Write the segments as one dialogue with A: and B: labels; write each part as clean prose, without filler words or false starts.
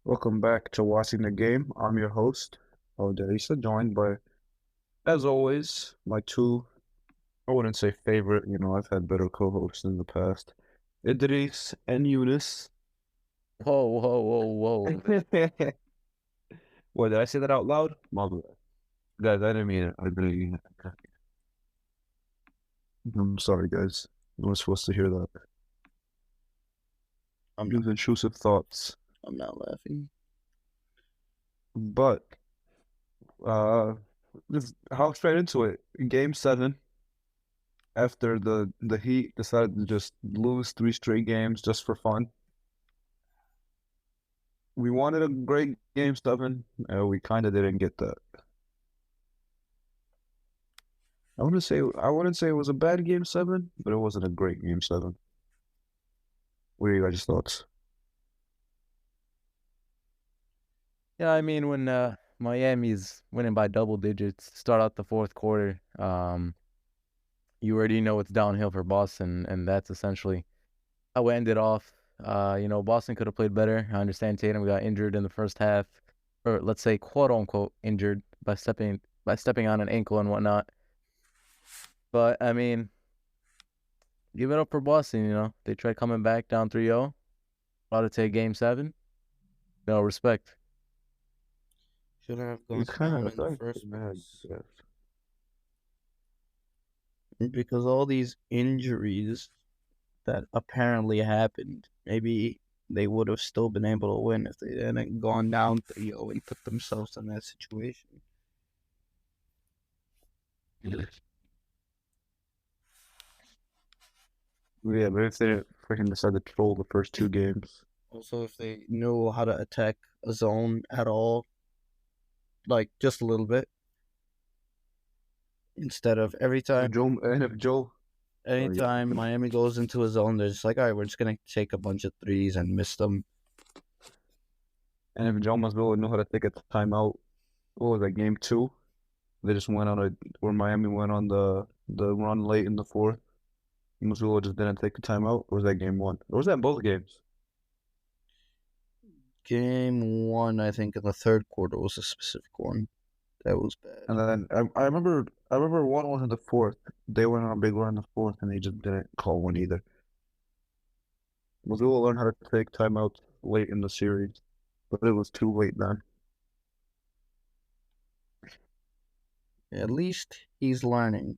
A: Welcome back to Watching the Game. I'm your host, Odeh, joined by, as always, my two, I wouldn't say favorite, I've had better co-hosts in the past, Idrees and Yunis.
B: Whoa, whoa, whoa, whoa.
A: What, did I say that out loud? My bad. Guys, I didn't mean it. I really, I'm sorry, guys. I was supposed to hear that.
B: I'm not
A: These intrusive thoughts.
B: I'm not laughing.
A: But, uh, just hop straight into it. Game 7. After the Heat decided to just lose three straight games just for fun. We wanted a great game 7. We kind of didn't get that. I wouldn't say it was a bad game 7, but it wasn't a great game 7. What are your guys' thoughts?
B: Yeah, I mean when Miami's winning by double digits, start out the fourth quarter, you already know it's downhill for Boston, and that's essentially how it ended off. Boston could have played better. I understand Tatum got injured in the first half, or let's say quote unquote injured by stepping on an ankle and whatnot. But I mean, give it up for Boston, They tried coming back down 3-0, about to take game 7. No respect.
C: Shouldn't have
A: You
C: gone
A: kind
C: down
A: of
C: in the
A: like
C: first
A: mad.
C: place because all these injuries that apparently happened, maybe they would have still been able to win if they hadn't gone down 3-0 and put themselves in that situation.
A: Yeah, but if they freaking decide to troll the first two games,
C: Also, if they knew how to attack a zone at all, like just a little bit, instead of
A: if Joe, oh yeah,
C: anytime Miami goes into a zone, they're just like, all right, we're just gonna take a bunch of threes and miss them.
A: and if Joe Mazzulla knew how to take a timeout, what was that, game 2? They just went on where Miami went on the run late in the fourth. Missoula just didn't take a timeout, or was that game 1? Or was that both games?
C: Game 1, I think, in the third quarter was a specific one. That was bad.
A: And then I remember one was in the fourth. They went on a big run in the fourth, and they just didn't call one either. Missoula learned how to take timeouts late in the series, but it was too late then.
C: At least he's learning.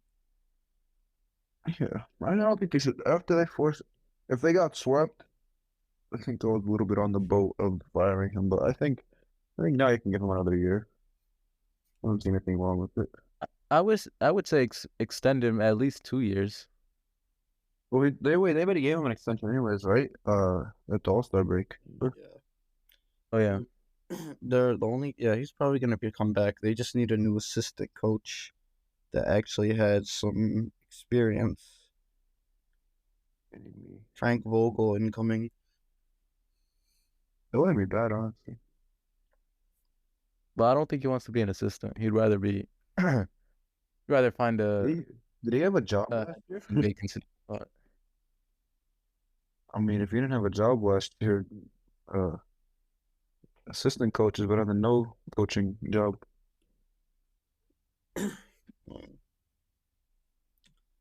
A: Yeah, I don't think they should. After they forced, if they got swept, I think there was a little bit on the boat of firing him. But I think now you can give him another year. I don't see anything wrong with it.
B: I would say extend him at least 2 years.
A: Well, they already gave him an extension anyways, right? At the All-Star break.
C: Yeah.
B: Oh yeah,
C: They're the only. Yeah, he's probably gonna come back. They just need a new assistant coach that actually had some experience. Frank Vogel incoming.
A: It wouldn't be bad, honestly.
B: but I don't think he wants to be an assistant. He'd rather be, he'd rather find
A: Did he, did he have a job
B: a
A: last year?
B: vacancy. But
A: I mean, if you didn't have a job last year, uh, assistant coach is better than no coaching job.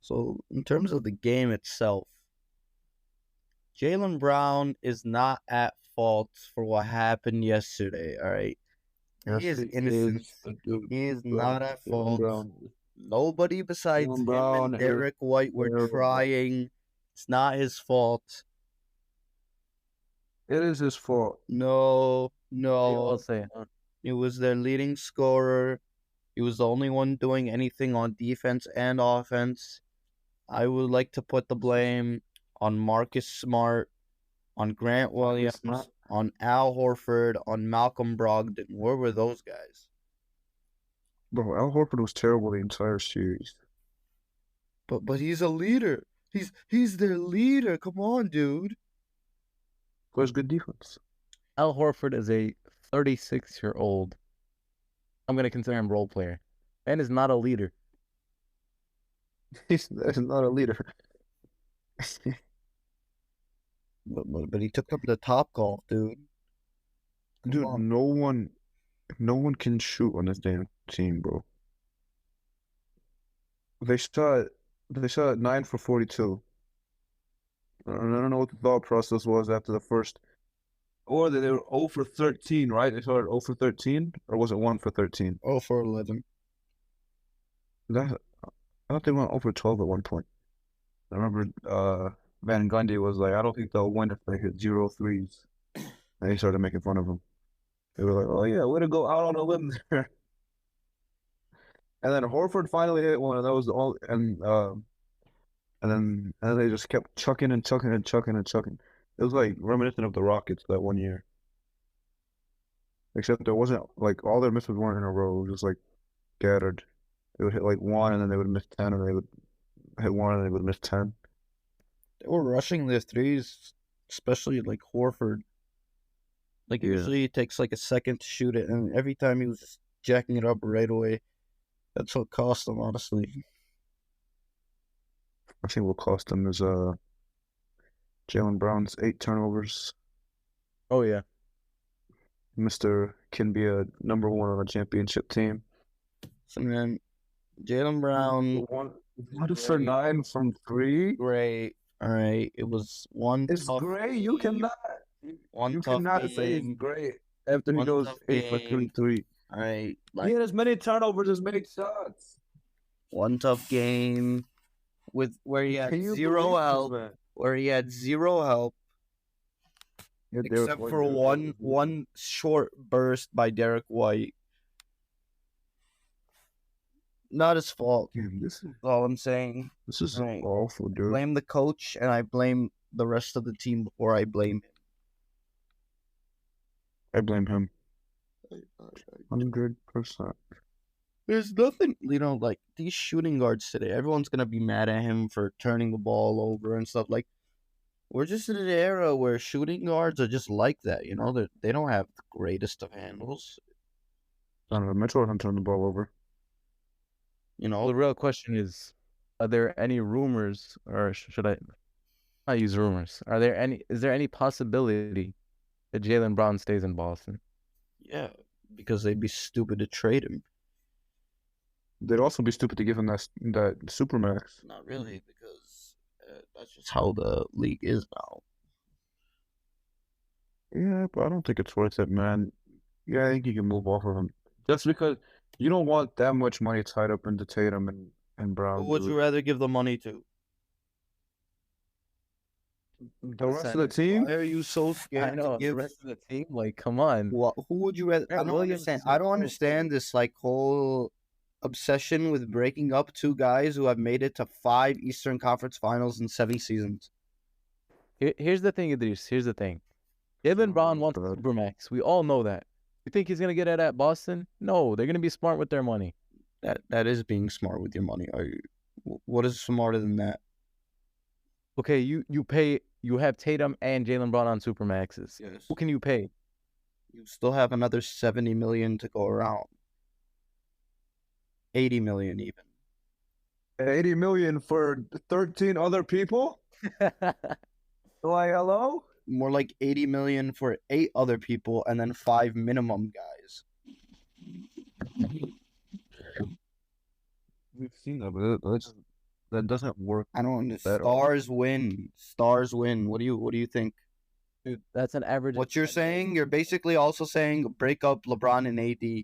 C: So in terms of the game itself, Jaylen Brown is not at fault for what happened yesterday. All right,
A: Yes,
C: he is
A: he
C: innocent.
A: is. Dude,
C: He is
A: Brown,
C: not at
A: Jaylen
C: fault.
A: Brown.
C: Nobody besides
A: Jaylen
C: him
A: Brown
C: and
A: is
C: Derek White were
A: terrible.
C: trying. It's not his fault.
A: It is his fault.
C: No,
B: I'll
C: no.
B: say,
C: He was their leading scorer. He was the only one doing anything on defense and offense. I would like to put the blame on Marcus Smart, on Grant Williams,
A: Smart.
C: on Al Horford, on Malcolm Brogdon. Where were those guys?
A: Bro, Al Horford was terrible the entire series.
C: But he's a leader. He's their leader. Come on, dude.
A: Plays good defense.
B: Al Horford is a 36-year-old. I'm gonna consider him role player, and is not a leader.
A: He's not a leader.
C: But he took up the top golf, dude.
A: Dude,
C: on.
A: no one can shoot on this damn team, bro. They shot they shot 9 for 42. I don't know what the thought process was after the first. Or they were 0 for 13, right? They started 0 for 13, or was it 1 for 13?
C: 0 for 11.
A: That I thought they went 0 for 12 at one point. I remember Van Gundy was like, I don't think they'll win if they hit 0 threes. And he started making fun of him. They were like, oh yeah, way to go out on a limb there. And then Horford finally hit one, and that was the only and then they just kept chucking and chucking and chucking and chucking. It was like reminiscent of the Rockets that one year. Except there wasn't like all their misses weren't in a row, it was just like scattered. They would hit like one and then they would miss 10, and they would hit one and they would miss 10.
C: They were rushing their threes, especially like Horford. Like
A: Yeah.
C: usually it takes like a second to shoot it, and every time he was just jacking it up right away. That's what cost them, honestly.
A: I think what cost them is Jalen Brown's 8 turnovers.
B: Oh yeah.
A: Mr. can be a number one on a championship team.
C: So man, Jalen Brown,
A: One for 9 from 3.
C: great. All right, it was one.
A: It's
C: tough
A: great. You
C: game,
A: cannot.
C: one
A: You
C: tough
A: cannot say it's
C: game.
A: great after he
C: One
A: goes
C: tough
A: 8 for
C: game.
A: 3.
C: All right,
A: He
C: like
A: had as many turnovers as many shots.
C: one tough game with where he had
A: Can you
C: zero
A: believe this,
C: help,
A: man?
C: where he had zero help
A: Yeah, Derek
C: except
A: White
C: for
A: did it.
C: one short burst by Derek White. Not his fault.
A: Damn,
C: That's all I'm saying.
A: this is
C: Right.
A: awful, dude.
C: Blame the coach, and I blame the rest of the team before I blame him.
A: I blame him 100%.
C: There's nothing, like these shooting guards today. Everyone's gonna be mad at him for turning the ball over and stuff. Like, we're just in an era where shooting guards are just like that. They don't have the greatest of handles.
A: Donovan Mitchell hasn't turned the ball over.
B: Well, the real question is, are there any rumors, or should I not use rumors? Is there any possibility that Jalen Brown stays in Boston?
C: Yeah, because they'd be stupid to trade him.
A: They'd also be stupid to give him that supermax.
C: Not really, because that's just how the league is now.
A: Yeah, but I don't think it's worth it, man. Yeah, I think you can move off of him just because you don't want that much money tied up into Tatum and Brown.
C: Who would you
A: dude.
C: rather give the money to?
A: The rest of the team?
C: Why are you so
B: I
C: scared
B: know
C: to
B: the
C: give?
B: rest of the team. Like, come on.
C: Who would you rather? I
B: Grant
C: don't
B: Williams
C: understand.
B: is
C: I don't
B: so
C: understand this like whole obsession with breaking up two guys who have made it to 5 Eastern Conference Finals in 7 seasons.
B: Here's the thing, Idrees. Here's the thing. Jalen Brown wants
A: God.
B: Supermax. We all know that. You think he's gonna get it at Boston? No, they're gonna be smart with their money.
C: That is being smart with your money. What is smarter than that?
B: Okay, you have Tatum and Jalen Brown on Supermaxes.
C: Yes.
B: Who can you pay?
C: You still have another 70 million to go around. 80 million even.
A: 80 million for 13 other people? Like, hello?
C: More like 80 million for 8 other people and then 5 minimum guys.
A: We've seen that, but that doesn't work.
C: I don't understand.
A: That all.
C: Stars win. Stars win. What do you think?
B: Dude, that's an average.
C: What you're saying, you're basically also saying break up LeBron and AD.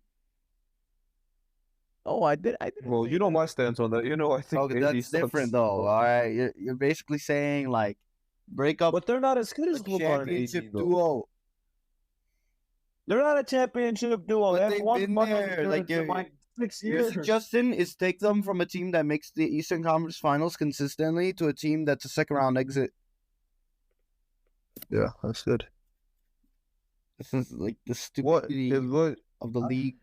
B: Oh, I did.
A: Well, you know my stance on that. I think
C: Okay,
A: AD
C: that's
A: sucks.
C: different though. All right, you're basically saying like break up
A: But they're not as good as
C: the
A: LeBron
C: championship
A: and AD, though.
C: duo.
A: They're not a championship duo.
C: But
A: They have
C: they've
A: won
C: been
A: money
C: there, like,
A: in like 6
C: Your
A: years.
C: suggestion is take them from a team that makes the Eastern Conference Finals consistently to a team that's a second round exit.
A: Yeah, that's good.
C: This is like the
A: What
C: stupidity
A: is what
C: of the league.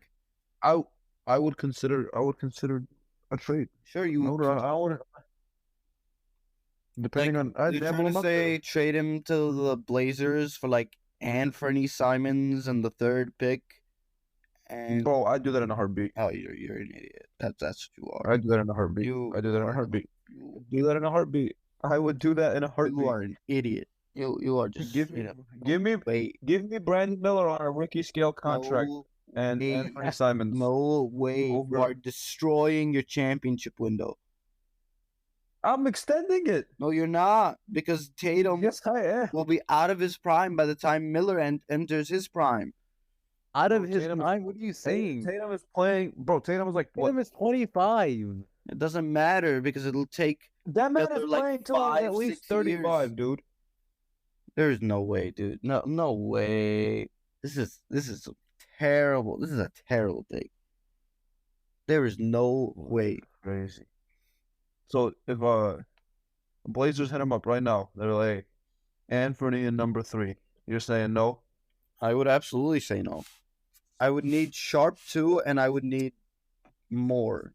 A: I would consider a trade.
C: Sure, you
A: I would depending on I'd
C: you're
A: dabble
C: trying
A: him
C: to
A: up there.
C: say trade him to the Blazers for like Anthony Simons and the 3rd pick. And
A: Bro, I'd do that in a heartbeat.
C: oh, you're an idiot. That's what you are.
A: I'd do that in a heartbeat.
C: You
A: I'd do that in a heartbeat.
C: You,
A: Do that in a heartbeat. I would do that in a
C: you
A: heartbeat.
C: are an idiot. You are just
A: Give me,
C: straight up.
A: give me,
C: Wait.
A: give me Brandon Miller on a rookie scale contract
C: No
A: and
C: way.
A: Anthony Simons
C: No way. You
A: over.
C: are destroying your championship window.
A: I'm extending it.
C: No, you're not. Because Tatum
A: Yes, I am.
C: will be out of his prime by the time Miller enters his prime.
B: Out of
A: Bro,
B: his
A: Tatum is-
B: prime? What are you saying?
A: Tatum is playing, bro. Tatum is like what?
B: Tatum is 25.
C: It doesn't matter because it'll take.
A: That man
C: They're
A: is
C: like
A: playing till he's
C: 5,
A: at least
C: 6
A: 35,
C: years.
A: dude.
C: There's no way, dude. No way. This is terrible. This is a terrible take. There is no way.
A: Crazy. So if Blazers hit him up right now, they're like Anthony and number 3. You're saying no?
C: I would absolutely say no. I would need Sharp too, and I would need more.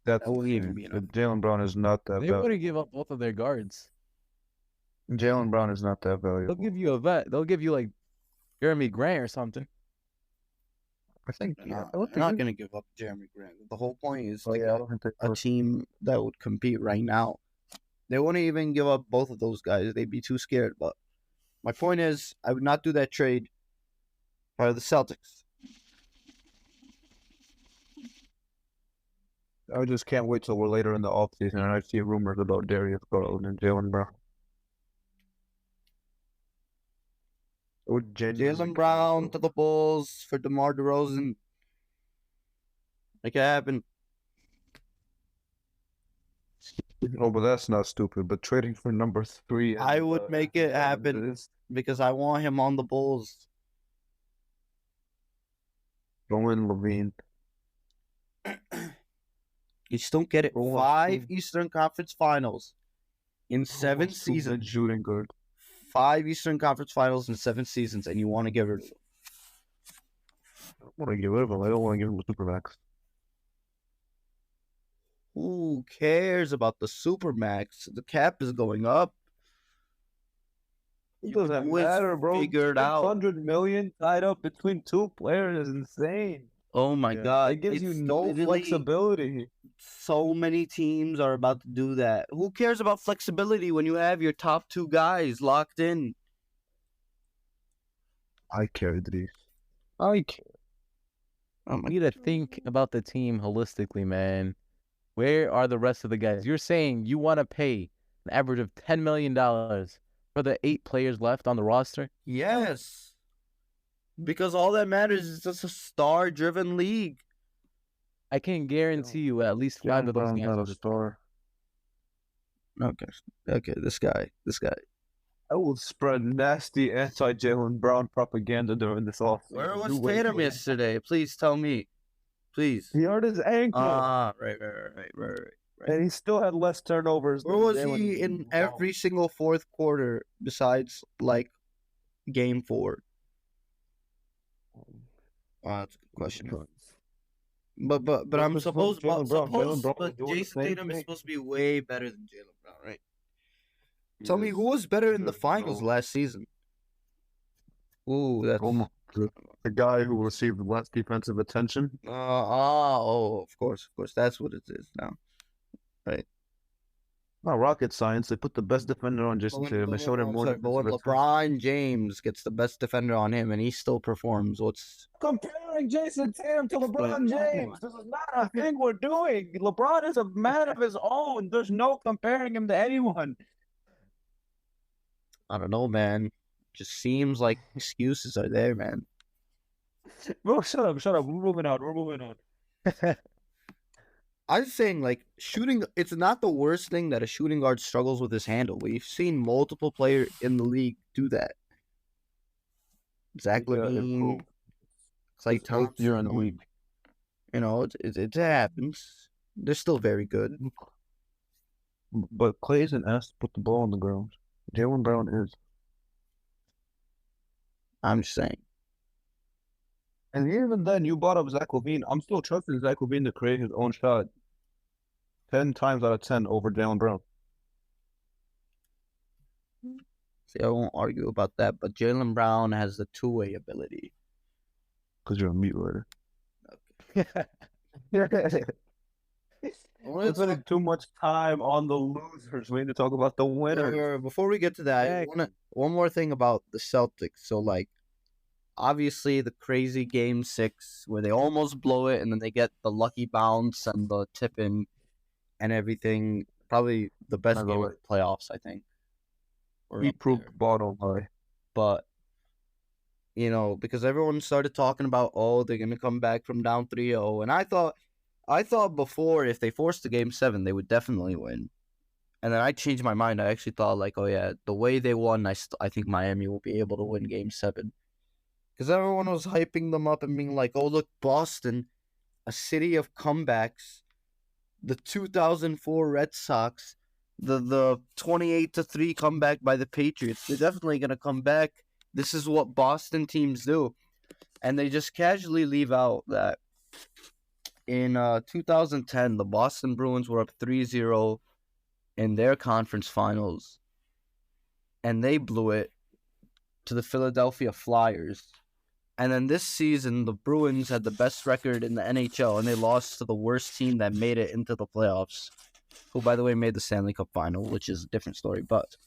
A: That
C: wouldn't even be enough.
A: Jalen Brown is not that
B: They
A: valuable.
B: wouldn't give up both of their guards.
A: Jalen Brown is not that
B: They'll
A: valuable.
B: give you a vet. They'll give you like Jeremy Grant or something.
A: I think
C: They're not going to give up Jeremy Grant. The whole point is to
A: I
C: get
A: don't think they
C: a team that would compete right now. They wouldn't even give up both of those guys. They'd be too scared. But my point is, I would not do that trade for the Celtics.
A: I just can't wait till we're later in the offseason and I see rumors about Darius Garland and Jalen Brown. It would genuinely-
C: Jalen Brown to the Bulls for DeMar DeRozan. Make it happen.
A: Oh, but that's not stupid. But trading for number 3,
C: I would make it happen.
A: is
C: Because I want him on the Bulls.
A: Rowan Levine.
C: You just don't get it.
A: Bro,
C: 5 Eastern Conference Finals in 7 seasons.
A: Shooting guard.
C: 5 Eastern Conference Finals in 7 seasons, and you want to get rid of him.
A: I don't want to get rid of him. I don't want to give him a supermax.
C: Who cares about the Supermax? The cap is going up.
A: It
C: You
A: doesn't
C: can always
A: matter, bro.
C: figure it out.
A: 600 million tied up between 2 players is insane.
C: Oh my
B: Yeah.
C: God.
A: It gives you
C: It's
A: no
C: literally-
A: flexibility.
C: So many teams are about to do that. Who cares about flexibility when you have your top 2 guys locked in?
A: I care, Idrees.
B: I care.
C: Oh my
B: You need to think about the team holistically, man. Where are the rest of the guys? You're saying you want to pay an average of $10 million for the 8 players left on the roster?
C: Yes. Because all that matters is just a star-driven league.
B: I can guarantee you at least 5 of those
A: Brown's
B: guys
A: not
B: will
A: a
B: just-
A: star.
C: Okay, this guy.
A: I will spread nasty anti-Jalen Brown propaganda during this offseason.
C: Where was
A: You wait
C: Tatum
A: for it.
C: yesterday? Please tell me. Please.
A: He hurt his ankle,
C: Right.
A: and he still had less turnovers.
C: Where
A: than
C: was
A: Jalen
C: he in
A: Brown.
C: every single fourth quarter besides like game 4? That's a good question. But I'm
A: Because
C: supposed
A: Jalen Brown was
C: but
A: doing the
C: Jason
A: same
C: Tatum is
A: thing.
C: supposed to be way better than Jalen Brown, right? Tell me who was better in the
A: Yes,
C: finals
A: bro.
C: last season? Ooh, that's
A: The guy who received less defensive attention.
C: of course. That's what it is now.
A: Not rocket science. They put the best defender on Jason Tatum. They showed him more
C: But when
A: defensive attention.
C: LeBron James gets the best defender on him and he still performs,
A: Comparing Jason Tatum to LeBron
C: Explain.
A: James. This is not a thing we're doing. LeBron is a man of his own. There's no comparing him to anyone.
C: I don't know, man. Just seems like excuses are there, man.
A: Bro, shut up. We're moving on.
C: I was saying, like, shooting, it's not the worst thing that a shooting guard struggles with his handle. We've seen multiple players in the league do that. Zach
A: Yeah,
C: Levine, Clay
A: It's eighth year in the
C: Thompson.
A: league.
C: You know, it happens. They're still very good.
A: But Clay isn't asked to put the ball on the ground. Jalen Brown is.
C: I'm just saying.
A: And even then, you brought up Zach Levine. I'm still trusting Zach Levine to create his own shot 10 times out of 10 over Jalen Brown.
C: See, I won't argue about that, but Jalen Brown has the two-way ability.
A: Because you're a meat writer. We're spending too much time on the losers. We need to talk about the winners.
C: Before we get to that,
B: Exactly.
C: one more thing about the Celtics. So, like, obviously the crazy game 6 where they almost blow it and then they get the lucky bounce and the tip in and everything. Probably the best
A: By the
C: game
A: way,
C: of the playoffs, I think. Or
A: he
C: up
A: proved
C: there.
A: bottom line.
C: But, because everyone started talking about, they're going to come back from down 3-0. And I thought before, if they forced the game 7, they would definitely win. And then I changed my mind. I actually thought, like, oh, yeah, the way they won, I think Miami will be able to win game 7. Because everyone was hyping them up and being like, oh, look, Boston, a city of comebacks. The 2004 Red Sox, the 28-3 comeback by the Patriots. They're definitely going to come back. This is what Boston teams do. And they just casually leave out that in 2010, the Boston Bruins were up 3-0 in their conference finals. And they blew it to the Philadelphia Flyers. And then this season, the Bruins had the best record in the NHL, and they lost to the worst team that made it into the playoffs, who, by the way, made the Stanley Cup final, which is a different story. But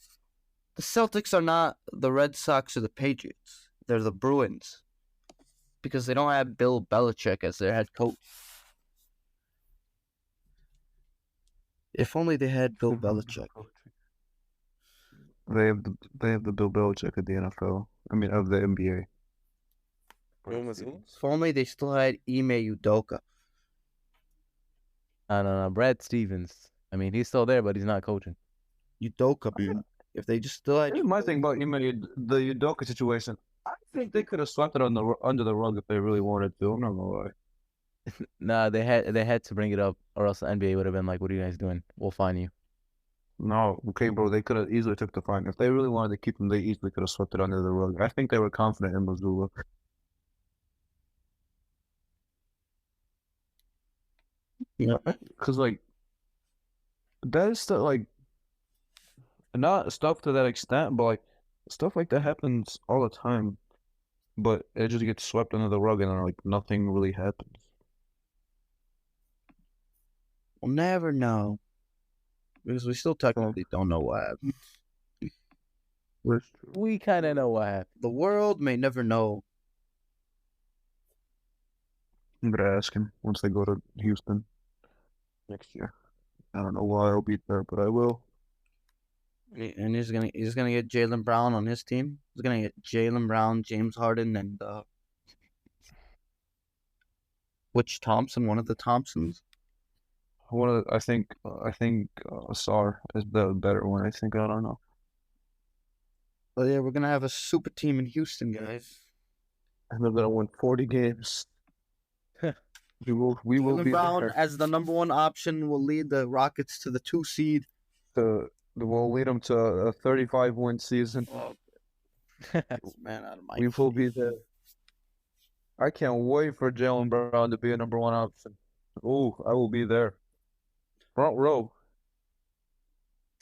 C: the Celtics are not the Red Sox or the Patriots. They're the Bruins because they don't have Bill Belichick as their head coach. If only they had Bill Belichick.
A: They have the Bill Belichick of the NFL. I mean, of the NBA.
C: If only they still had Ime Udoka.
B: No. Brad Stevens. I mean, he's still there, but he's not coaching.
C: Udoka, man. If they just still had.
A: Here's my thing about the Udoka situation. I think they could have swept it under the rug if they really wanted to. I'm not gonna lie.
B: Nah, they had to bring it up, or else the NBA would have been like, "What are you guys doing? We'll fine you."
A: No, okay, bro. They could have easily took the fine. If they really wanted to keep him, they easily could have swept it under the rug. I think they were confident in Missoula.
C: Yeah.
A: Because, like, that is stuff, like, not stuff to that extent, but, like, stuff like that happens all the time. But it just gets swept under the rug and, like, nothing really happens.
C: We'll never know. Because we still technically don't know what happened.
B: We kind of know what happened.
C: The world may never know.
A: I'm gonna ask him once they go to Houston next year. I don't know why I'll be there, but I will.
C: And he's gonna get Jaylen Brown on his team. He's gonna get Jaylen Brown, James Harden, and which Thompson? One of the Thompsons.
A: I think Sar is the better one. I don't know.
C: But yeah, we're gonna have a super team in Houston, guys.
A: And they're gonna win 40 games. We will
C: Jaylen
A: be
C: Brown
A: there.
C: as the number 1 option will lead the Rockets to the 2 seed.
A: We'll lead them to a 35-win season.
C: Man, out of my.
A: We will be there. I can't wait for Jaylen Brown to be a number 1 option. Oh, I will be there. Front row.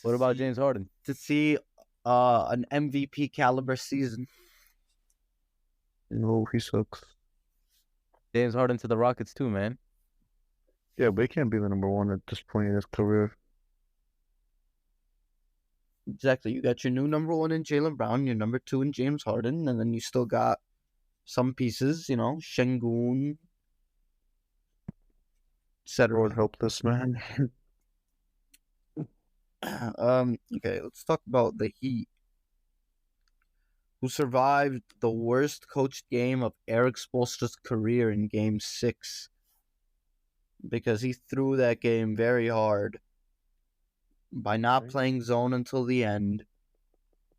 B: What about James Harden?
C: To see an MVP caliber season.
A: No, he sucks.
B: James Harden to the Rockets too, man.
A: Yeah, but he can't be the number 1 at this point in his career.
C: Exactly. You got your new number 1 in Jaylen Brown, your number 2 in James Harden, and then you still got some pieces, Şengün, etc.
A: Lord help this man.
C: Okay, let's talk about the Heat, who survived the worst coached game of Eric Spoelstra's career in Game 6 because he threw that game very hard by not playing zone until the end,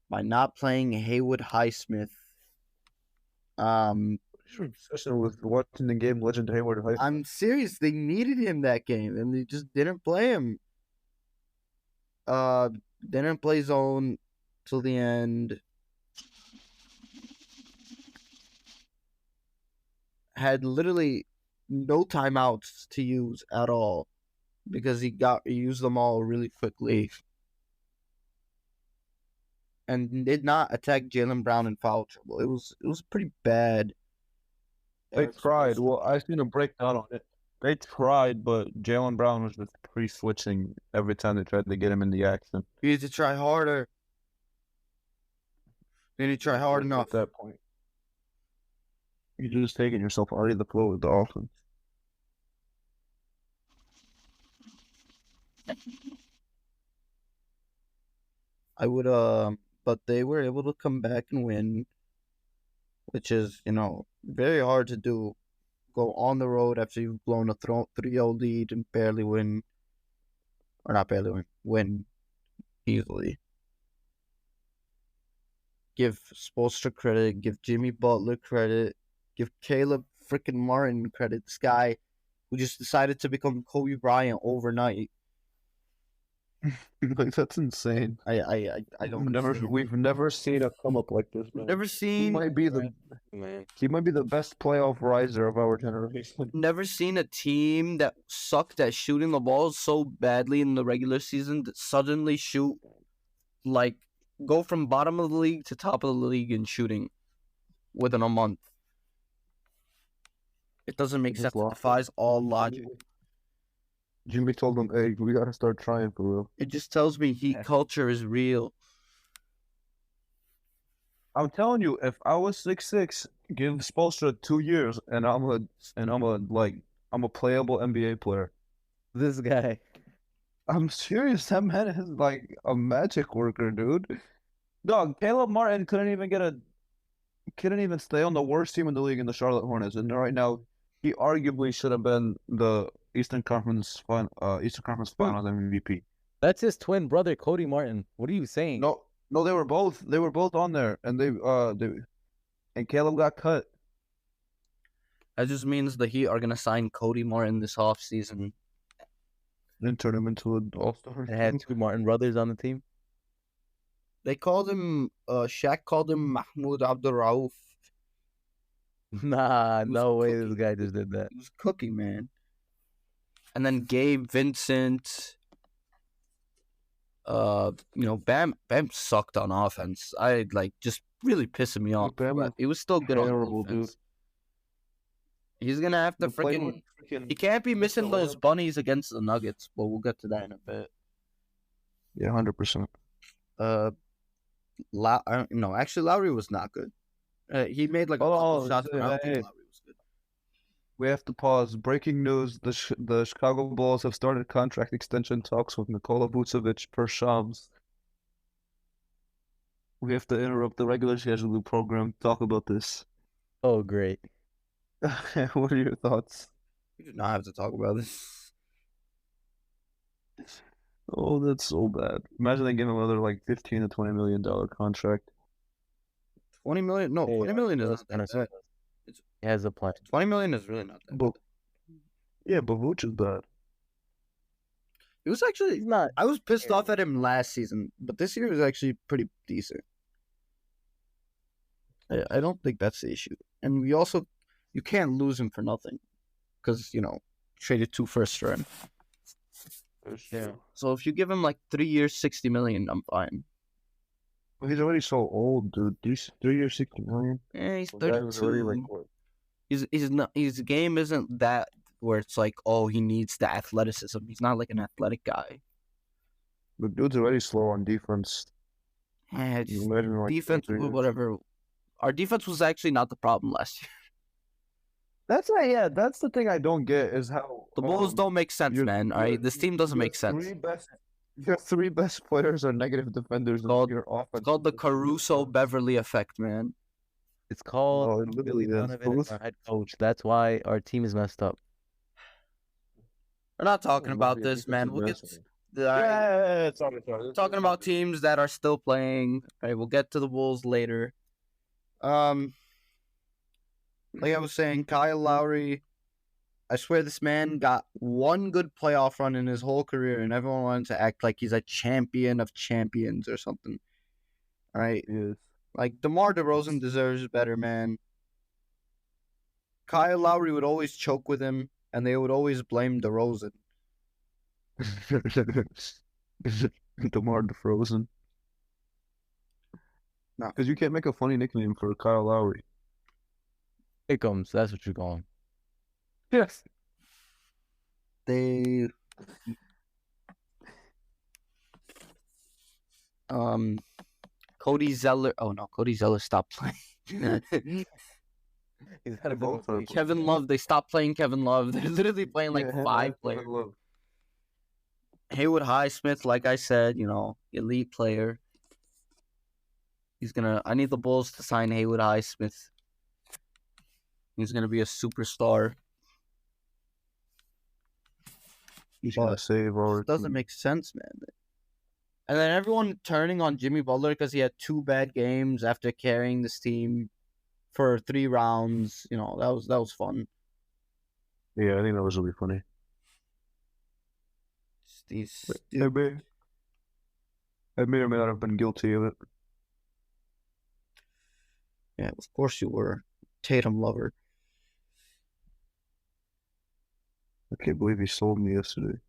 C: by not playing Haywood Highsmith.
A: Especially with watching the game, Legend Hayward Highsmith.
C: I'm serious. They needed him that game, and they just didn't play him. Didn't play zone till the end. Had literally no timeouts to use at all because he used them all really quickly. And did not attack Jaylen Brown in foul trouble. It was pretty bad.
A: They tried. Well, I seen a breakdown on it. They tried, but Jaylen Brown was just free switching every time they tried to get him in the action.
C: You need to try harder. You need to try hard enough.
A: At that point, you're just taking yourself out of the flow with the offense.
C: I would, but they were able to come back and win, which is, very hard to do. Go on the road after you've blown a 3-0 lead and barely win, or not barely win easily. Give Spoelstra credit, give Jimmy Butler credit, give Caleb freaking Martin credit. This guy who just decided to become Kobe Bryant overnight.
A: Like, that's insane.
C: I don't.
A: We've never seen a come up like this, man.
C: Never
A: He
C: seen.
A: might be the best playoff riser of our generation.
C: Never seen a team that sucked at shooting the ball so badly in the regular season that suddenly shoot go from bottom of the league to top of the league in shooting within a month. It doesn't make sense. It defies all logic.
A: Jimmy told them, "Hey, we gotta start trying for real."
C: It just tells me Heat culture is real.
A: I'm telling you, if I was 6'6", give Spoelstra 2 years, and I'm a playable NBA player.
B: This guy.
A: I'm serious. That man is like a magic worker, dude. Dog, Caleb Martin couldn't even stay on the worst team in the league in the Charlotte Hornets, and right now he arguably should have been the Eastern Conference Finals MVP.
B: That's his twin brother, Cody Martin. What are you saying?
A: No, they were both on there, and and Caleb got cut.
C: That just means the Heat are gonna sign Cody Martin this offseason.
A: Then turn him into an all-star.
B: They had two Martin brothers on the team.
C: They called him. Shaq called him Mahmoud Abdul Rauf.
B: Nah, no way this guy just did that.
C: He was cooking, man. And then Gabe Vincent. Bam sucked on offense. Just really pissing me off. But he was still good on offense. Dude. He's gonna have to freaking. He can't be missing those bunnies against the Nuggets, but we'll get to that in a bit.
A: Yeah, 100%.
C: Actually, Lowry was not good. He made a couple shots, but I don't think Lowry was good.
A: We have to pause. Breaking news: the Chicago Bulls have started contract extension talks with Nikola Vucevic per Shams. We have to interrupt the regular scheduled program. Talk about this.
B: Oh, great.
A: What are your thoughts?
C: We do not have to talk about this.
A: Oh, that's so bad. Imagine they give him another $15 to $20 million contract.
C: 20 million? No, 20 million is not that bad.
B: He has a plan.
C: 20 million is really not that bad.
A: Yeah, but Vooch is bad.
C: It was actually
B: not.
C: I was pissed off at him last season, but this year was actually pretty decent. I don't think that's the issue. And you can't lose him for nothing. Because, traded 2 first round.
B: Yeah.
C: So if you give him 3 years, 60 million, I'm fine.
A: Well, he's already so old, dude. 3 years, 60 million.
C: Yeah, he's 32. His game isn't that where it's he needs the athleticism. He's not an athletic guy.
A: The dude's already slow on defense.
C: Yeah, defense, whatever. Our defense was actually not the problem last year.
A: That's the thing I don't get is how
C: the Bulls don't make sense, man. All right, this team doesn't make sense.
A: Your 3 best players are negative defenders. Your offense.
C: It's called the Caruso-Beverly effect, man.
B: It's called
A: literally
B: our head coach. That's why our team is messed up.
C: We're not talking about this, man. We'll get.
A: Sorry.
C: Talking about teams that are still playing. All right, we'll get to the Bulls later. Like I was saying, Kyle Lowry, I swear this man got one good playoff run in his whole career, and everyone wanted to act like he's a champion of champions or something. All right?
A: Yes.
C: DeMar DeRozan deserves better, man. Kyle Lowry would always choke with him, and they would always blame DeRozan.
A: DeMar DeFrozen.
C: No.
A: Because you can't make a funny nickname for Kyle Lowry.
B: Hickums, that's what you're calling.
A: Yes.
C: They Cody Zeller. Oh no, Cody Zeller stopped playing.
B: He's had a bit
A: both
B: of a
A: are
B: week.
C: Kevin Love. They stopped playing Kevin Love. They're literally playing like
A: Yeah,
C: five
A: that's what I
C: players.
A: love.
C: Haywood Highsmith, like I said, elite player. I need the Bulls to sign Haywood Highsmith. He's gonna be a superstar.
A: He's
C: But
A: gonna save our
C: it doesn't
A: team.
C: make sense, man. And then everyone turning on Jimmy Butler because he had 2 bad games after carrying this team for 3 rounds. That was fun.
A: Yeah, I think that was really funny.
C: These
A: I may or may not have been guilty of it.
C: Yeah, of course you were. Tatum lover.
A: I can't believe he sold me yesterday.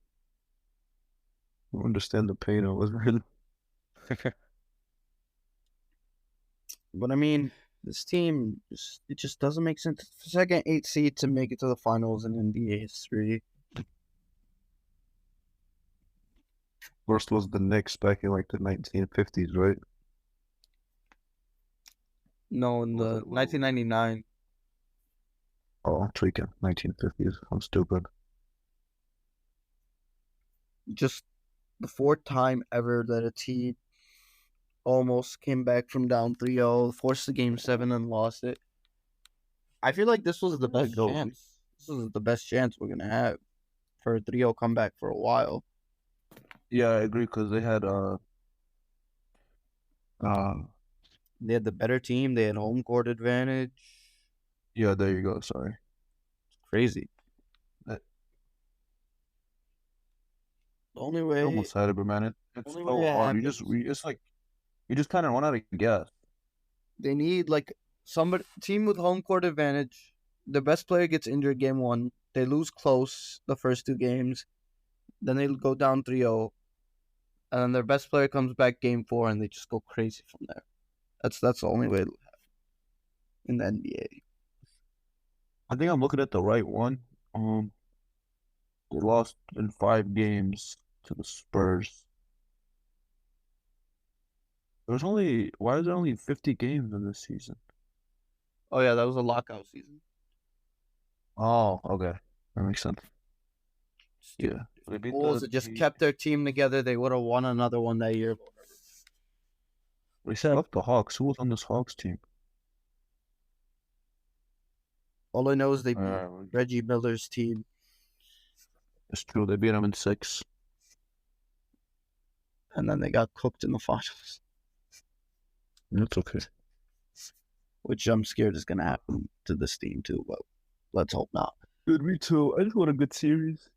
A: I don't understand the pain I was in.
C: But I mean, this team it just doesn't make sense. Second 8 seed to make it to the finals in NBA history.
A: First was the Knicks back in like the 1950s, right?
C: No, in the 1999.
A: Oh, I'm tweaking. 1950s. I'm stupid.
C: Just the 4th time ever that a team almost came back from down 3-0, forced the game 7 and lost it. I feel like this was the best chance. This is the best chance we're gonna have for a 3-0 comeback for a while.
A: Yeah, I agree because they had
C: They had the better team. They had home court advantage.
A: yeah, there you go. Sorry.
C: It's crazy.
A: That-
C: The only
A: I
C: way,
A: almost had it, but man, it's
C: only
A: so
C: way it
A: hard.
C: happens-
A: You just kind of run out of gas.
C: they need like somebody team with home court advantage. The best player gets injured game 1. They lose close the first 2 games. Then they go down 3-0. And then their best player comes back game 4 and they just go crazy from there. That's the only way it'll happen in the NBA.
A: I think I'm looking at the right one. They lost in 5 games to the Spurs. Why is there only 50 games in this season?
C: Oh yeah, that was a lockout season.
A: Oh, okay. That makes sense.
C: Stupid.
A: Yeah. They beat
C: Bulls
A: the
C: that just
A: Heat.
C: kept their team together, they would have won another one that year.
A: They set up the Hawks. Who was on this Hawks team?
C: All I know is they beat Reggie Miller's team.
A: It's true. They beat them in 6.
C: And then they got cooked in the finals,
A: That's okay.
C: which I'm scared is going to happen to this team too, but let's hope not.
A: Good, me too. I just want a good series.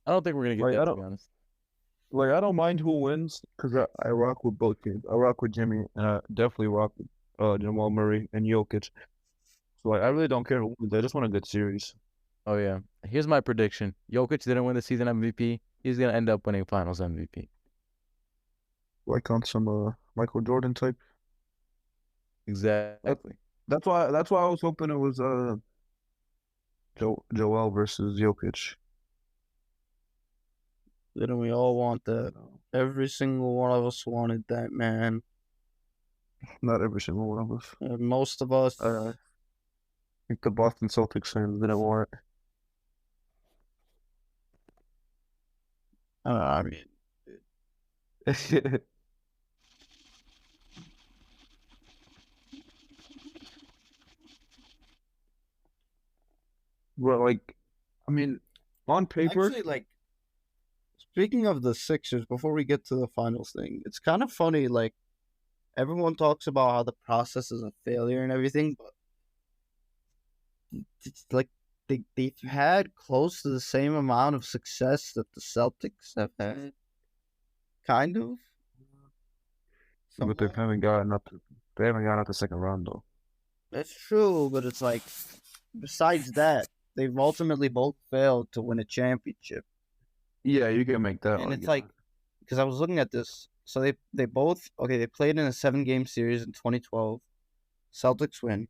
B: I don't think we're gonna get
A: Like,
B: that,
A: I
B: to
A: don't-
B: be honest.
A: Like, I don't mind who wins because I rock with both teams. I rock with Jimmy, and I definitely rock with Jamal Murray and Jokic. So, like, I really don't care who wins. I just want a good series.
B: Oh yeah. Here's my prediction: Jokic didn't win the season MVP. He's gonna end up winning Finals MVP.
A: Like on some Michael Jordan type.
B: Exactly.
A: That's why I was hoping it was Joel versus Jokic.
C: Didn't we all want that? Every single one of us wanted that, man.
A: Not every single one of us.
C: And most of us.
A: I think the Boston Celtics fans didn't want
C: I mean,
A: it. Well, like, I mean, on paper,
C: actually, like, speaking of the Sixers, before we get to the finals thing, it's kind of funny. Like, everyone talks about how the process is a failure and everything, but it's like they've had close to the same amount of success that the Celtics have had. Kind of.
A: but they haven't gotten up. They haven't gotten out the second round though.
C: That's true, but it's like, besides that, they've ultimately both failed to win a championship.
A: Yeah, you can make that.
C: And it's like, because I was looking at this, so they both they played in a 7-game series in 2012. Celtics win.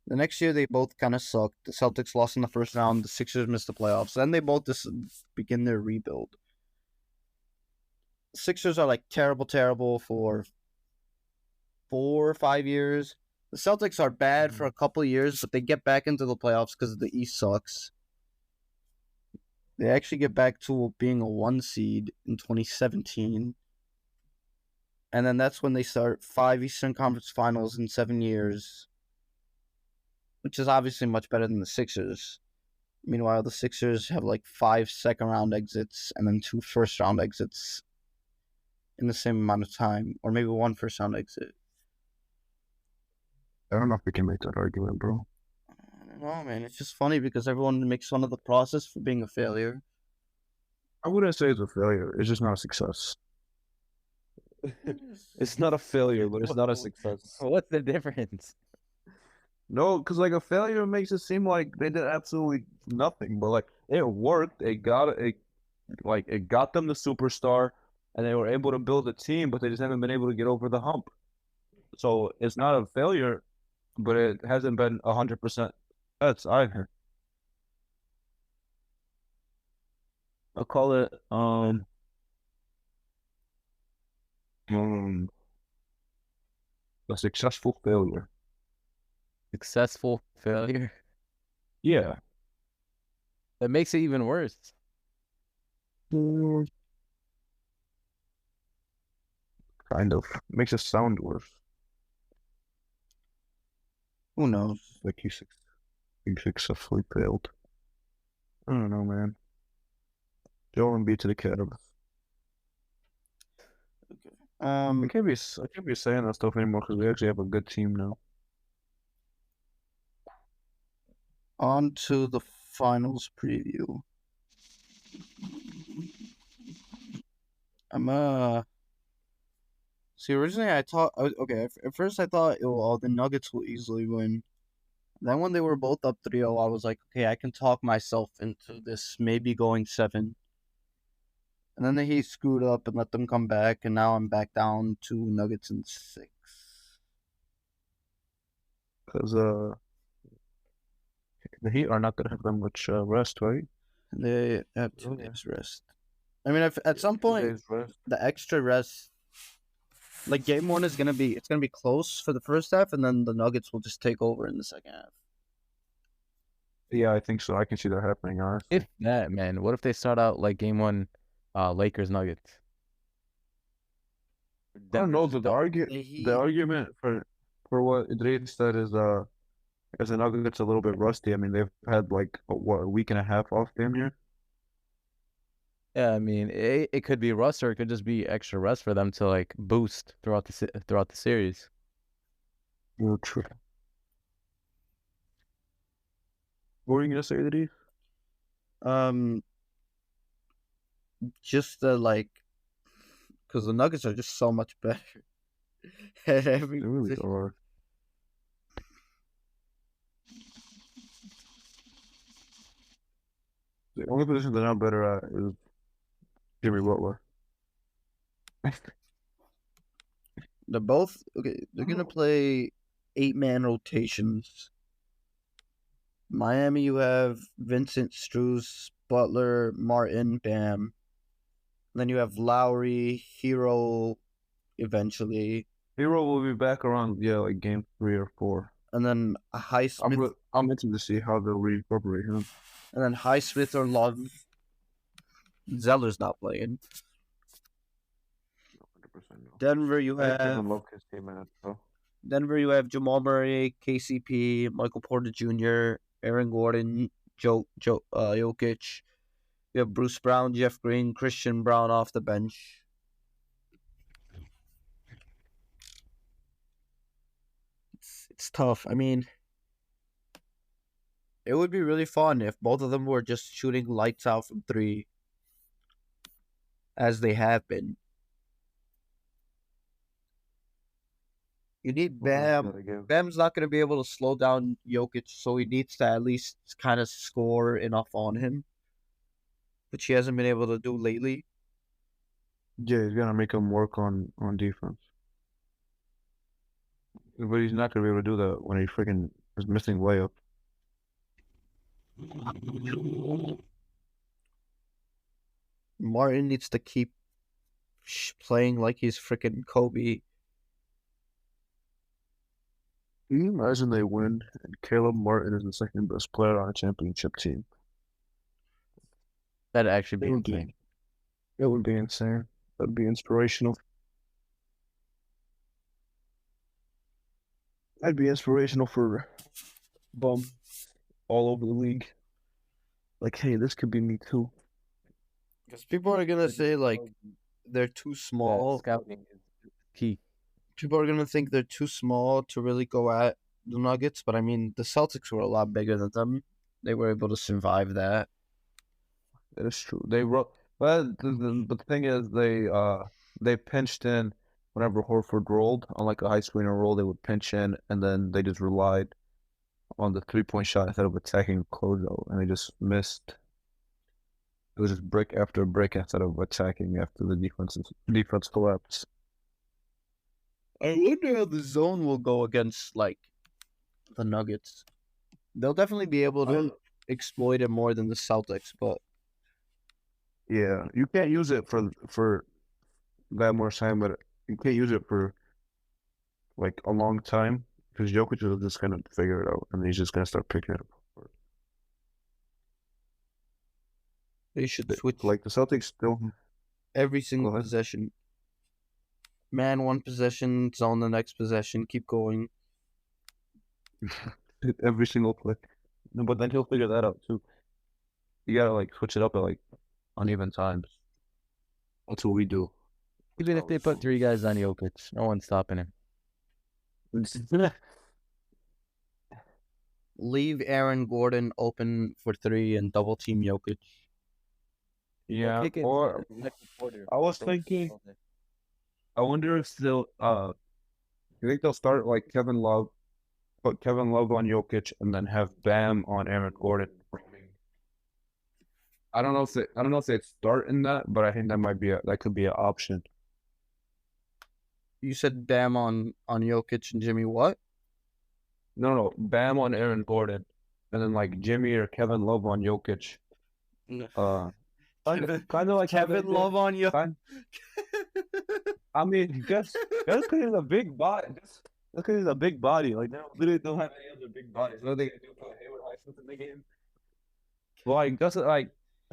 C: The next year they both kind of sucked. The Celtics lost in the first round. The Sixers missed the playoffs. Then they both just begin their rebuild. Sixers are like terrible for 4 or 5 years. The Celtics are bad for a couple of years, but they get back into the playoffs because the East sucks. They actually get back to being a 1 seed in 2017. And then that's when they start 5 Eastern Conference Finals in 7 years, which is obviously much better than the Sixers. Meanwhile, the Sixers have like 5 second-round exits and then 2 first-round exits in the same amount of time, or maybe 1 first-round exit.
A: I don't know if we can make that argument, bro.
C: I don't know, man. It's just funny because everyone makes fun of the process for being a failure.
A: I wouldn't say it's a failure. It's just not a success. It's not a failure, but it's not a success.
B: What's the difference?
A: No, because like a failure makes it seem like they did absolutely nothing, but like it worked. It got them the superstar, and they were able to build a team, but they just haven't been able to get over the hump. So it's not a failure, but it hasn't been 100%. That's either. I'll call it a successful failure.
B: Successful failure.
A: Yeah.
B: That makes it even worse.
A: Kind of. Makes it sound worse.
C: Who knows?
A: Like he successfully failed. I don't know, man. Joel Embiid to the Cavs. I can't be saying that stuff anymore because we actually have a good team now.
C: On to the finals preview. See, originally I thought, okay, at first I thought, the Nuggets will easily win. Then when they were both up 3-0, I was like, okay, I can talk myself into this maybe going 7. And then he screwed up and let them come back, and now I'm back down to Nuggets in 6.
A: Because the Heat are not going to have that much rest, right?
C: They have 2 days rest. I mean, if at some point the extra rest, like game 1 is gonna be close for the first half, and then the Nuggets will just take over in the second half.
A: Yeah, I think so. I can see that happening, honestly.
B: If that, man, what if they start out like game 1, Lakers Nuggets?
A: I don't know. The argument for what Idrees said is the Nuggets a little bit rusty. I mean, they've had like a week and a half off damn near.
B: Yeah, I mean, it could be rust, or it could just be extra rest for them to like boost throughout the series.
A: You're true. What were you gonna say, Idrees?
C: Just because the Nuggets are just so much better at every
A: They really
C: position.
A: are. The only position they're not better at is Jimmy Butler.
C: They're both okay. They're gonna play 8-man rotations. Miami, you have Vincent, Strus, Butler, Martin, Bam. Then you have Lowry, Hero, eventually,
A: Hero will be back around like game 3 or 4.
C: and then Highsmith,
A: I'm interested to see how they'll reincorporate him.
C: and then Highsmith or Love. Zeller's not playing.
A: 100% no.
C: Denver, you
A: I
C: have
A: even love his team, man. So.
C: Denver, you have Jamal Murray, KCP, Michael Porter Jr., Aaron Gordon, Jokic. You have Bruce Brown, Jeff Green, Christian Brown off the bench. It's tough. I mean, it would be really fun if both of them were just shooting lights out from 3, as they have been. You need Bam. Bam's not going to be able to slow down Jokic, so he needs to at least kind of score enough on him, which he hasn't been able to do lately.
A: Yeah, he's gonna make him work on defense, but he's not gonna be able to do that when he freaking is missing layup.
C: Martin needs to keep playing like he's freaking Kobe.
A: Can you imagine they win and Caleb Martin is the second best player on a championship team?
B: That'd actually
A: It
B: be
A: would
B: insane.
A: be. It would be insane. That'd be inspirational. That'd be inspirational for bum all over the league. Like, hey, this could be me too.
C: Because people are gonna say like they're too
B: That
C: small.
B: scouting is key.
C: People are gonna think they're too small to really go at the Nuggets, but I mean the Celtics were a lot bigger than them. They were able to survive that.
A: That is true. They wrote, but the thing is, they pinched in whenever Horford rolled on like a high screener roll. They would pinch in, and then they just relied on the 3-point shot instead of attacking closeout, and they just missed. It was just brick after brick instead of attacking after the defense collapsed.
C: I wonder how the zone will go against like the Nuggets. They'll definitely be able to exploit it more than the Celtics, but
A: Yeah, you can't use it for that much time, but you can't use it for like a long time because Jokic is just gonna figure it out, and he's just gonna start picking it up.
C: they should switch
A: Like the Celtics still.
C: every single
A: Go ahead.
C: possession. Man, one possession, zone the next possession, keep going.
A: Every single play. No, but then he'll figure that out too. You gotta like switch it up at like uneven times. That's what we do.
B: Even if they put 3 guys on Jokic, no one's stopping him.
C: Leave Aaron Gordon open for 3 and double team Jokic.
A: Yeah,
B: Kick it
A: or
B: to the second quarter.
A: I was
B: Don't-
A: thinking, I wonder if they'll you think they'll start like Kevin Love, put Kevin Love on Jokic, and then have Bam on Aaron Gordon. I don't know if they'd start in that, but I think that could be an option.
C: You said Bam on Jokic and Jimmy what?
A: No, Bam on Aaron Gordon, and then like Jimmy or Kevin Love on Jokic. Kind of like how they
C: Kevin
A: did-
C: Love on you.
A: kind- I mean, just because he's a big body. Just because he's a big body. Like they literally don't have any other big bodies. What are they gonna do? Put Hayward Highsmith in the game? Like that's like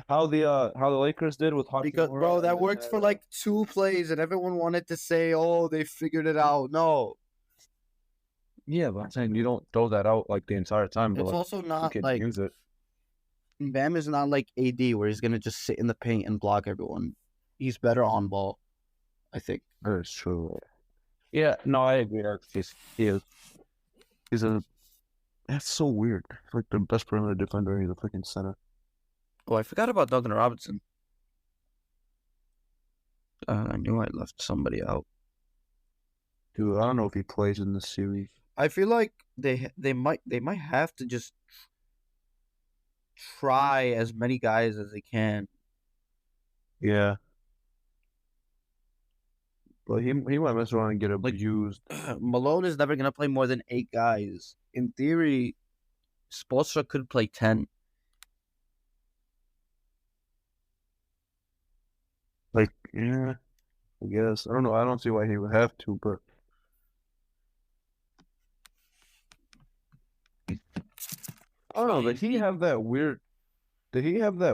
A: how the Lakers did with Hachimura.
C: Because bro, that worked for like 2 plays and everyone wanted to say, oh, they figured it out. No.
A: Yeah, but I'm saying you don't throw that out like the entire time. But
C: It's
A: like,
C: also
A: you
C: not
A: can
C: like
A: use it.
C: Bam is not like AD where he's gonna just sit in the paint and block everyone. He's better on ball, I think.
A: That's true. Yeah, no, I agree. He is. He's a. That's so weird. He's like the best perimeter defender. He's a freaking center.
C: Oh, I forgot about Duncan Robinson. I knew I left somebody out.
A: Dude, I don't know if he plays in this series.
C: I feel like they might have to just try as many guys as they can.
A: Yeah. But he might mess around and get
C: Like-
A: abused.
C: Malone is never gonna play more than 8 guys. In theory, Spoelstra could play 10.
A: Like, yeah, I guess. I don't know. I don't see why he would have to, but I don't know. Did he have that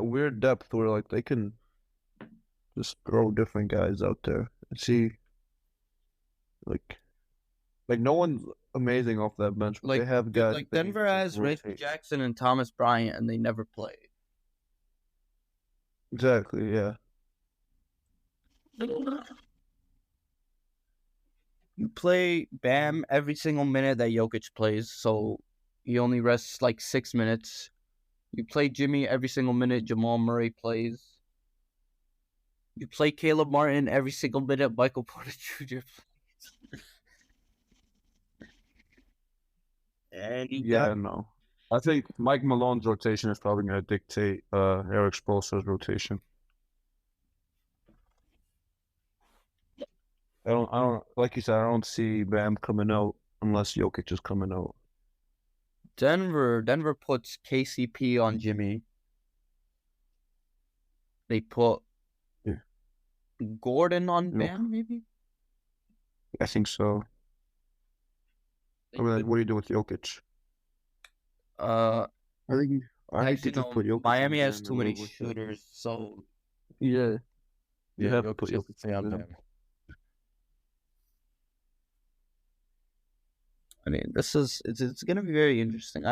A: weird depth where like they can just throw different guys out there and see like no one's amazing off that bench, but
C: Like-
A: they have guys
C: Like
A: that you
C: Denver
A: can
C: has Reggie
A: rotate.
C: Jackson and Thomas Bryant, and they never play.
A: Exactly, yeah.
C: You play Bam every single minute that Jokic plays, so he only rests like 6 minutes. You play Jimmy every single minute Jamal Murray plays. You play Caleb Martin every single minute Michael Porter Jr. plays. And you
A: Yeah,
C: got
A: no. I think Mike Malone's rotation is probably going to dictate Eric Spoelstra's rotation. I don't like you said. I don't see Bam coming out unless Jokic is coming out.
C: Denver puts KCP on Jimmy. They put
A: Yeah.
C: Gordon on
A: Nope.
C: Bam, maybe?
A: I think so. I mean, what do you do with Jokic?
C: Uh,
A: I think I think
C: actually,
A: you just
C: no.
A: put Jokic
C: Miami
A: on
C: has
A: Bam
C: too
A: and
C: many
A: live with that.
C: shooters, so
A: Yeah, you
B: Yeah,
A: have to put
B: Jokic is
A: Jokic
B: on
A: on Bam.
B: Bam.
C: I mean, it's gonna be very interesting.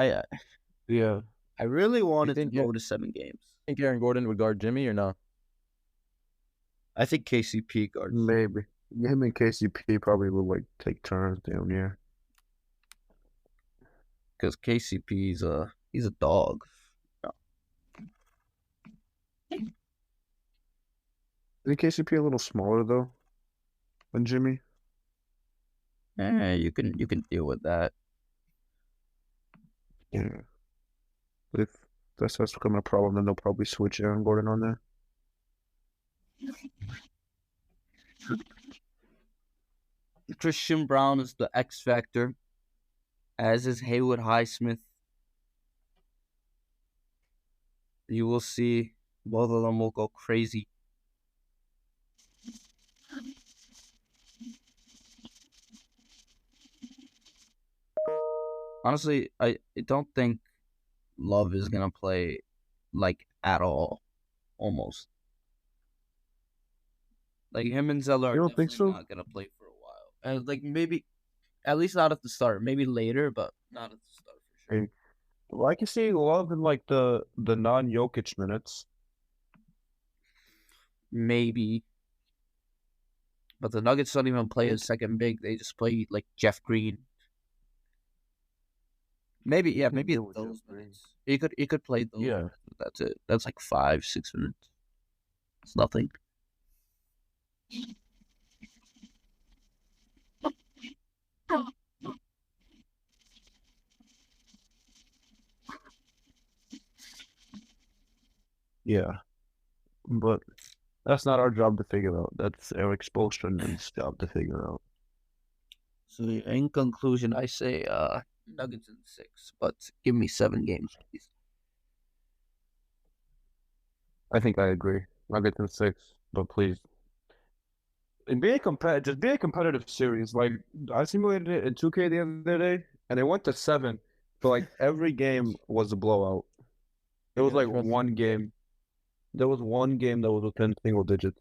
A: Yeah,
C: I really want
B: You
C: it to
B: think
C: go to 7 games.
B: think Aaron Gordon would guard Jimmy or no?
C: I think KCP guards
A: maybe. Him and KCP probably will like take turns down here.
C: because KCP's he's a dog.
A: I think KCP a little smaller though than Jimmy.
C: You can deal with that.
A: Yeah. But if that starts becoming a problem, then they'll probably switch Aaron Gordon on there.
C: Christian Brown is the X factor, as is Haywood Highsmith. You will see both of them will go crazy. Honestly, I don't think Love is gonna play like at all. Almost like him and Zeller are
A: You don't think
C: definitely
A: so?
C: not gonna play for a while, and like maybe at least not at the start. Maybe later, but not at the start for sure.
A: Hey, well, I can see Love in like the non-Jokic minutes.
C: Maybe, but the Nuggets don't even play as second big. They just play like Jeff Green. Maybe maybe
A: deal with
C: those
A: Jeff Green.
C: minutes. He could play those.
A: Yeah.
C: That's it. That's like 5-6 minutes. It's nothing.
A: Yeah, but that's not our job to figure out. That's Eric Spoelstran's job to figure out.
C: So in conclusion, I say Nuggets in 6, but give me 7 games, please.
A: I think I agree. Nuggets in 6, but please. And just be a competitive series. Like I simulated it in 2K the other day, and it went to 7. But like every game was a blowout. It was
B: Yeah,
A: like
B: trust
A: one
B: me.
A: game. There was one game that was within single digits.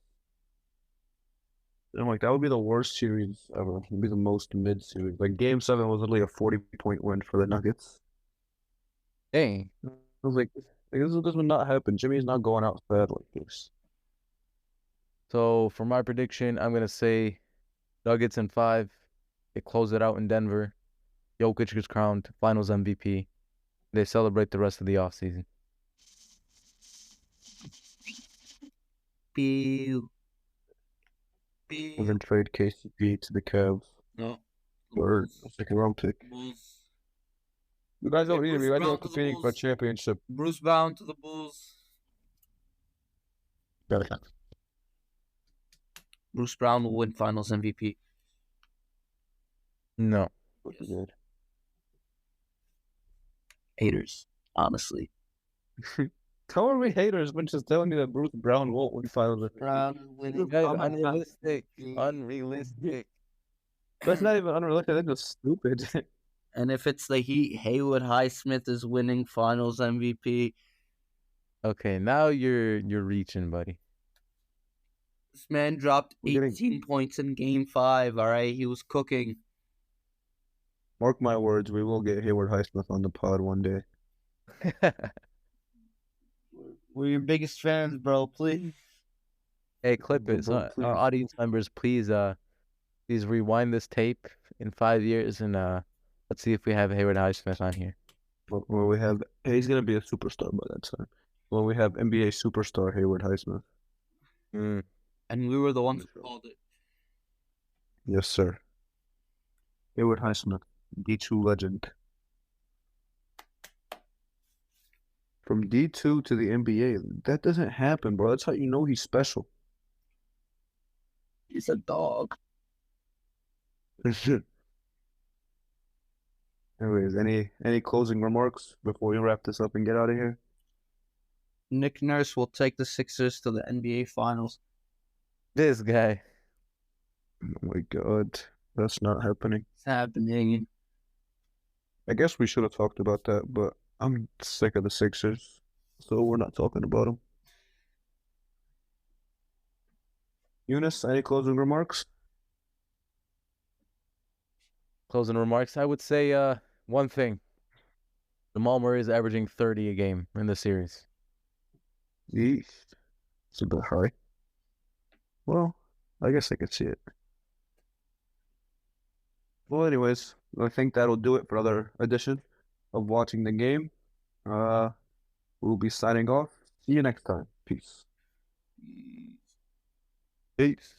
A: And I'm like, that would be the worst series ever. It would be the most mid series. Like game 7 was literally a 40-point win for the Nuggets.
B: Dang.
A: I was like, this would not happen. Jimmy's not going out bad like this.
B: So for my prediction, I'm gonna say Nuggets in 5. They close it out in Denver. Jokic gets crowned Finals MVP. They celebrate the rest of the offseason.
C: Pew.
A: And then trade KCP to the Cavs
C: No.
A: for a second round pick.
C: Bulls.
A: You guys don't need him.
C: Bruce
A: You guys
C: Brown
A: are
C: to the
A: competing for a
C: Bulls.
A: championship.
C: Bruce Brown to the Bulls. Bruce Brown will win Finals MVP.
B: No.
A: Yes. Good.
C: Haters, honestly.
A: How are we haters when just telling me that Bruce Brown won't win Finals?
C: Brown is winning.
B: Guys, unrealistic. Unrealistic.
A: That's not even unrealistic. That's just stupid.
C: And if it's the Heat, Haywood Highsmith is winning Finals MVP.
B: Okay, now you're reaching, buddy.
C: This man dropped
A: We're
C: 18 points in Game 5. All right, he was cooking.
A: Mark my words, we will get Hayward Highsmith on the pod one day.
C: We're your biggest fans, bro. Please.
B: Hey, clip it. So our audience members, please rewind this tape in 5 years and let's see if we have Hayward Highsmith on here.
A: When we have, he's gonna be a superstar by that time. When we have NBA superstar Hayward Highsmith.
C: And we were the ones who called it.
A: Yes, sir. Hayward Highsmith, D2 legend. From D2 to the NBA, that doesn't happen, bro. That's how you know he's special.
C: He's a dog.
A: Anyways, any closing remarks before we wrap this up and get out of here?
C: Nick Nurse will take the Sixers to the NBA Finals.
B: This guy.
A: Oh my God, that's not happening.
C: It's happening.
A: I guess we should have talked about that, but I'm sick of the Sixers, so we're not talking about them. Eunice, any closing remarks?
B: Closing remarks. I would say one thing. Jamal Murray is averaging 30 a game in the series.
A: Yeesh. It's a bit high. Well, I guess I could see it. Well, anyways, I think that'll do it for another edition of Watching the Game. We'll be signing off. See you next time. Peace. Peace.